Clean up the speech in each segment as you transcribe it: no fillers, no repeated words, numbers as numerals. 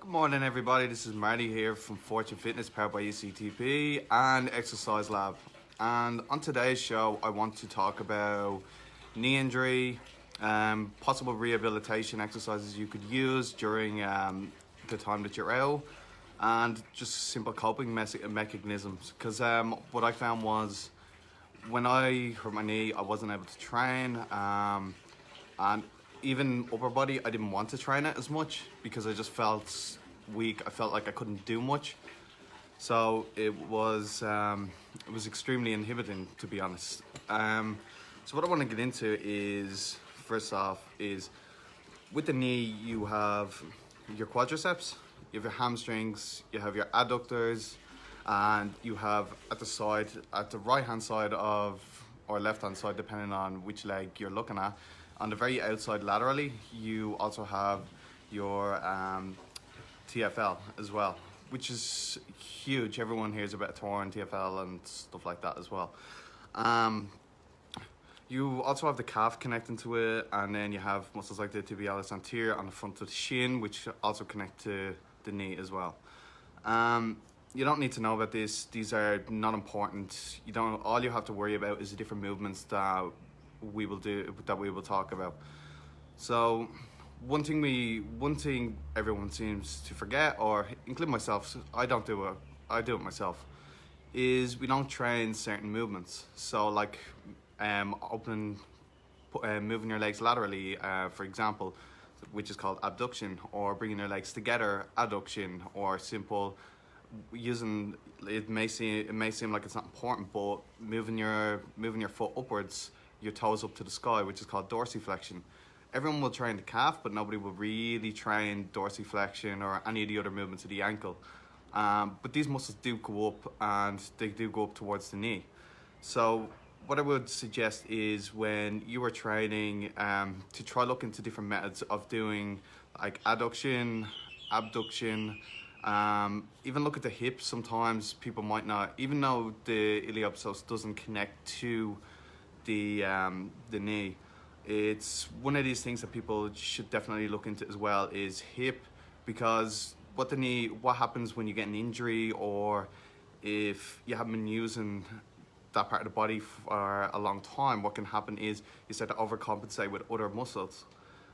Good morning, everybody. This is Marty here from Fortune Fitness, powered by ECTP and Exercise Lab. And on today's show, I want to talk about knee injury, possible rehabilitation exercises you could use during the time that you're out, and just simple coping mechanisms. Because what I found was when I hurt my knee, I wasn't able to train, and even upper body, I didn't want to train it as much because I just felt weak. I felt like I couldn't do much. So it was extremely inhibiting, to be honest. So what I want to get into is, first off, is with the knee, you have your quadriceps, you have your hamstrings, you have your adductors, and you have at the side, at the right hand side of, or left hand side, depending on which leg you're looking at, on the very outside laterally, you also have your TFL as well, which is huge. Everyone hears about torn TFL and stuff like that as well. You also have the calf connecting to it, and then you have muscles like the tibialis anterior on the front of the shin, which also connect to the knee as well. You don't need to know about this. These are not important. You don't. All you have to worry about is the different movements that we will talk about. So one thing everyone seems to forget, or including myself, I do it myself, is we don't train certain movements. So like moving your legs laterally, for example, which is called abduction, or bringing your legs together, adduction, or simple using, it may seem like it's not important, but moving your foot upwards, your toes up to the sky, which is called dorsiflexion. Everyone will train the calf, but nobody will really train dorsiflexion or any of the other movements of the ankle. But these muscles do go up, and they do go up towards the knee. So what I would suggest is, when you are training, to try look into different methods of doing like adduction, abduction, even look at the hips. Sometimes people might not, even though the iliopsoas doesn't connect to the knee, it's one of these things that people should definitely look into as well, is hip, because what happens when you get an injury, or if you haven't been using that part of the body for a long time, what can happen is you start to overcompensate with other muscles.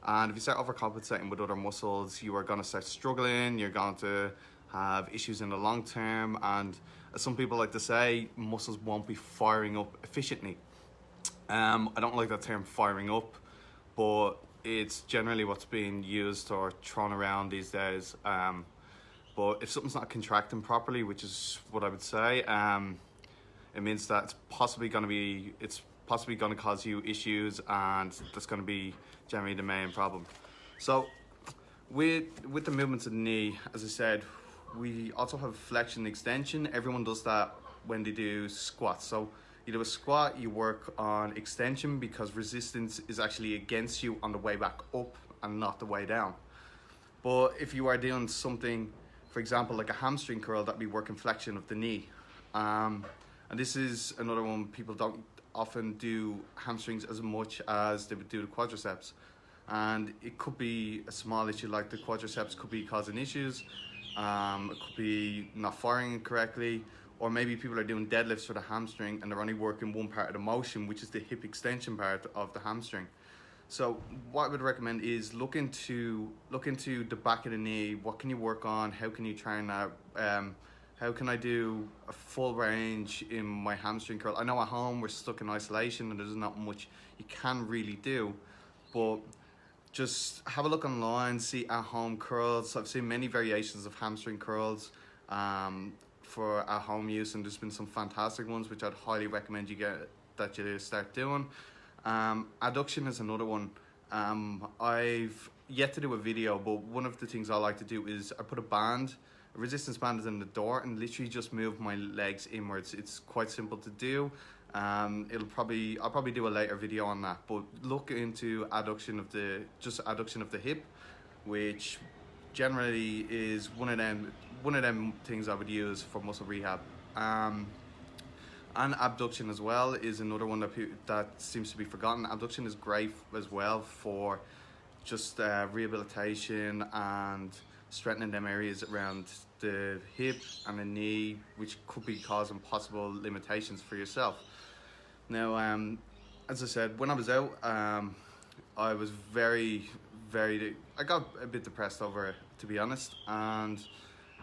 And if you start overcompensating with other muscles, you are going to start struggling, you're going to have issues in the long term, and as some people like to say, muscles won't be firing up efficiently. I don't like that term, firing up, but it's generally what's being used or thrown around these days. But if something's not contracting properly, which is what I would say, it means that it's possibly going to cause you issues, and that's going to be generally the main problem. So with the movements of the knee, as I said, we also have flexion and extension. Everyone does that when they do squats. So you do a squat, you work on extension, because resistance is actually against you on the way back up and not the way down. But if you are doing something, for example, like a hamstring curl, that'd be working flexion of the knee. And this is another one. People don't often do hamstrings as much as they would do the quadriceps. And it could be a small issue, like the quadriceps could be causing issues. It could be not firing correctly, or maybe people are doing deadlifts for the hamstring and they're only working one part of the motion, which is the hip extension part of the hamstring. So what I would recommend is look into the back of the knee. What can you work on? How can you train that? How can I do a full range in my hamstring curl? I know at home we're stuck in isolation and there's not much you can really do, but just have a look online, see at home curls. I've seen many variations of hamstring curls for at home use, and there's been some fantastic ones which I'd highly recommend you start doing. Adduction is another one. I've yet to do a video, but one of the things I like to do is I put a resistance band is in the door, and literally just move my legs inwards. It's quite simple to do. I'll probably do a later video on that, but look into adduction of the hip, which generally is one of them things I would use for muscle rehab. And abduction as well is another one that seems to be forgotten. Abduction is great as well for just rehabilitation and strengthening them areas around the hip and the knee, which could be causing possible limitations for yourself. Now, as I said, when I was out, I was I got a bit depressed over it, to be honest, and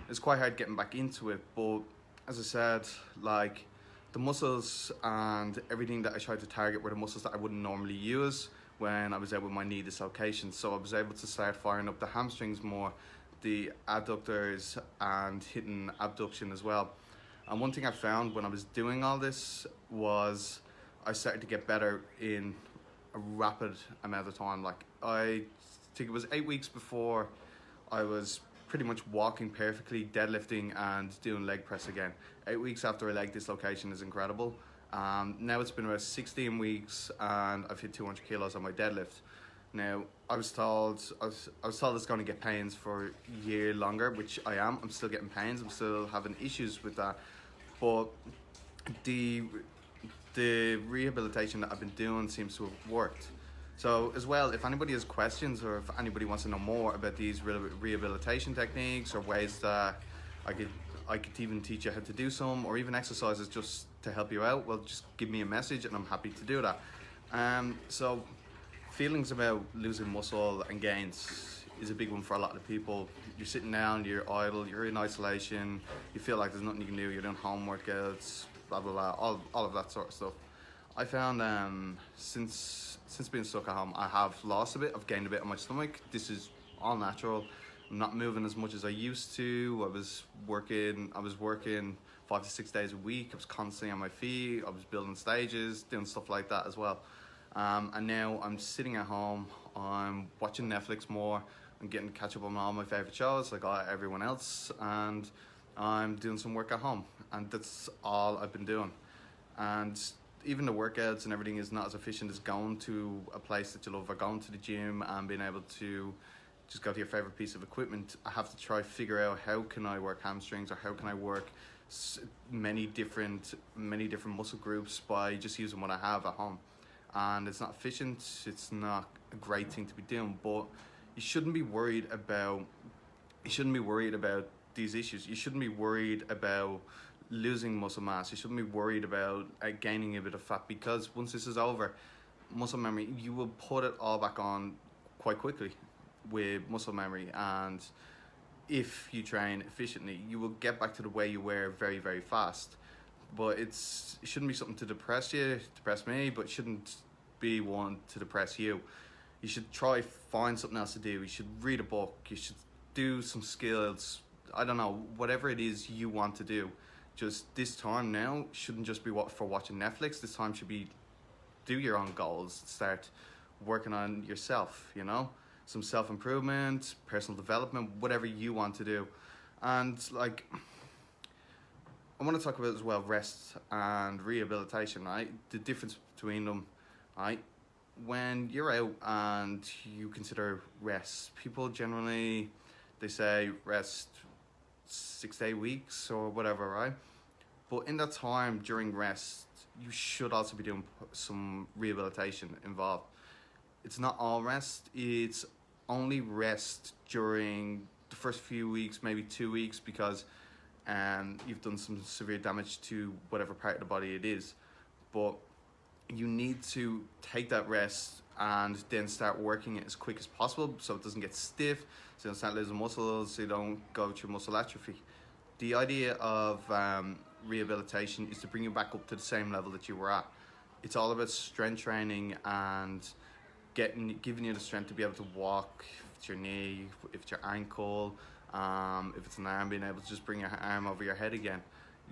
it's quite hard getting back into it. But as I said, like, the muscles and everything that I tried to target were the muscles that I wouldn't normally use when I was out with my knee dislocation. So I was able to start firing up the hamstrings more, the adductors, and hitting abduction as well. And one thing I found when I was doing all this was I started to get better in a rapid amount of time. Like, I think it was 8 weeks before I was pretty much walking perfectly, deadlifting and doing leg press again. 8 weeks after a leg dislocation is incredible. Now it's been about 16 weeks and I've hit 200 kilos on my deadlift. Now, I was told I was told it's going to get pains for a year longer, which I am. I'm still getting pains. I'm still having issues with that. But the rehabilitation that I've been doing seems to have worked. So as well, if anybody has questions or if anybody wants to know more about these rehabilitation techniques or ways that I could even teach you how to do some, or even exercises just to help you out, well, just give me a message and I'm happy to do that. So feelings about losing muscle and gains is a big one for a lot of people. You're sitting down, you're idle, you're in isolation, you feel like there's nothing you can do, you're doing home workouts, blah blah blah, all of that sort of stuff. I found since being stuck at home, I have lost a bit, I've gained a bit on my stomach. This is all natural. I'm not moving as much as I used to. I was working 5 to 6 days a week. I was constantly on my feet. I was building stages, doing stuff like that as well. And now I'm sitting at home, I'm watching Netflix more, I'm getting to catch up on all my favourite shows like everyone else, and I'm doing some work at home, and that's all I've been doing. And even the workouts and everything is not as efficient as going to a place that you love, or going to the gym and being able to just go to your favourite piece of equipment. I have to try figure out how can I work hamstrings, or how can I work many different muscle groups by just using what I have at home. And it's not efficient, it's not a great thing to be doing, but you shouldn't be worried about these issues. You shouldn't be worried about losing muscle mass. You shouldn't be worried about gaining a bit of fat, because once this is over, muscle memory, you will put it all back on quite quickly with muscle memory. And if you train efficiently, you will get back to the way you were very, very fast. But it shouldn't be something to depress me, but it shouldn't be one to depress you. You should try find something else to do. You should read a book. You should do some skills. I don't know, whatever it is you want to do. Just this time now shouldn't just be for watching Netflix. This time should be do your own goals. Start working on yourself, you know? Some self-improvement, personal development, whatever you want to do. And like, I want to talk about as well rest and rehabilitation, right? The difference between them, right? When you're out and you consider rest, people generally, they say rest 6 to 8 weeks or whatever, right? But in that time during rest, you should also be doing some rehabilitation involved. It's not all rest, it's only rest during the first few weeks, maybe 2 weeks, because you've done some severe damage to whatever part of the body it is. But you need to take that rest and then start working it as quick as possible so it doesn't get stiff, so you don't start losing muscles, so you don't go through muscle atrophy. The idea of rehabilitation is to bring you back up to the same level that you were at. It's all about strength training and giving you the strength to be able to walk, if it's your knee, if it's your ankle, if it's an arm, being able to just bring your arm over your head again.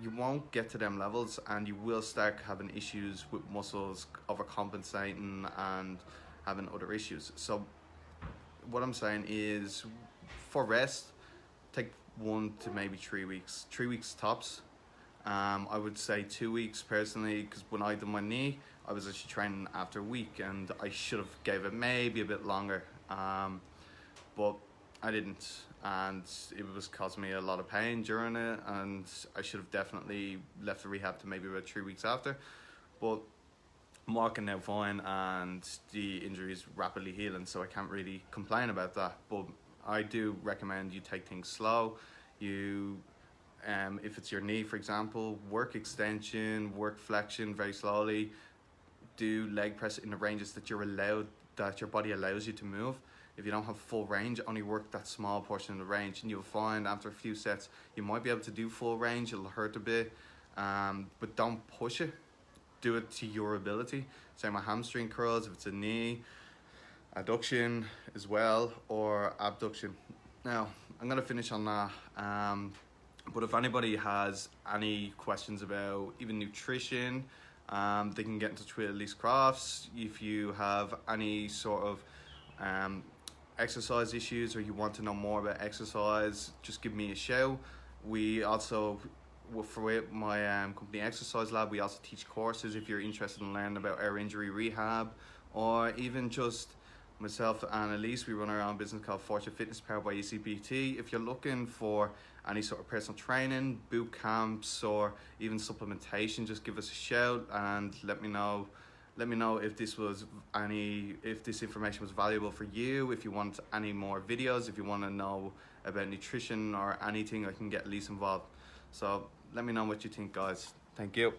You won't get to them levels and you will start having issues with muscles overcompensating and having other issues. So what I'm saying is, for rest, take 1 to maybe 3 weeks. 3 weeks tops. I would say 2 weeks personally, because when I did my knee, I was actually training after a week and I should have gave it maybe a bit longer, but I didn't, and it was causing me a lot of pain during it, and I should have definitely left the rehab to maybe about 3 weeks after. But I'm walking now fine and the injury is rapidly healing, so I can't really complain about that. But I do recommend you take things slow. You if it's your knee, for example, work extension, work flexion very slowly. Do leg press in the ranges that that your body allows you to move. If you don't have full range, only work that small portion of the range, and you'll find after a few sets you might be able to do full range. It'll hurt a bit, but don't push it. Do it to your ability. Say my hamstring curls, if it's a knee, adduction as well, or abduction. Now I'm gonna finish on that. But if anybody has any questions about even nutrition, they can get in touch with Elise Crafts. If you have any sort of exercise issues, or you want to know more about exercise, just give me a shout. We also, for my company Exercise Lab, we also teach courses if you're interested in learning about our injury rehab, or even just myself and Elise, we run our own business called Fortune Fitness powered by ECBT. If you're looking for any sort of personal training, boot camps, or even supplementation, just give us a shout and let me know if this information was valuable for you. If you want any more videos, if you want to know about nutrition or anything, I can get Elise involved. So let me know what you think, guys. Thank you.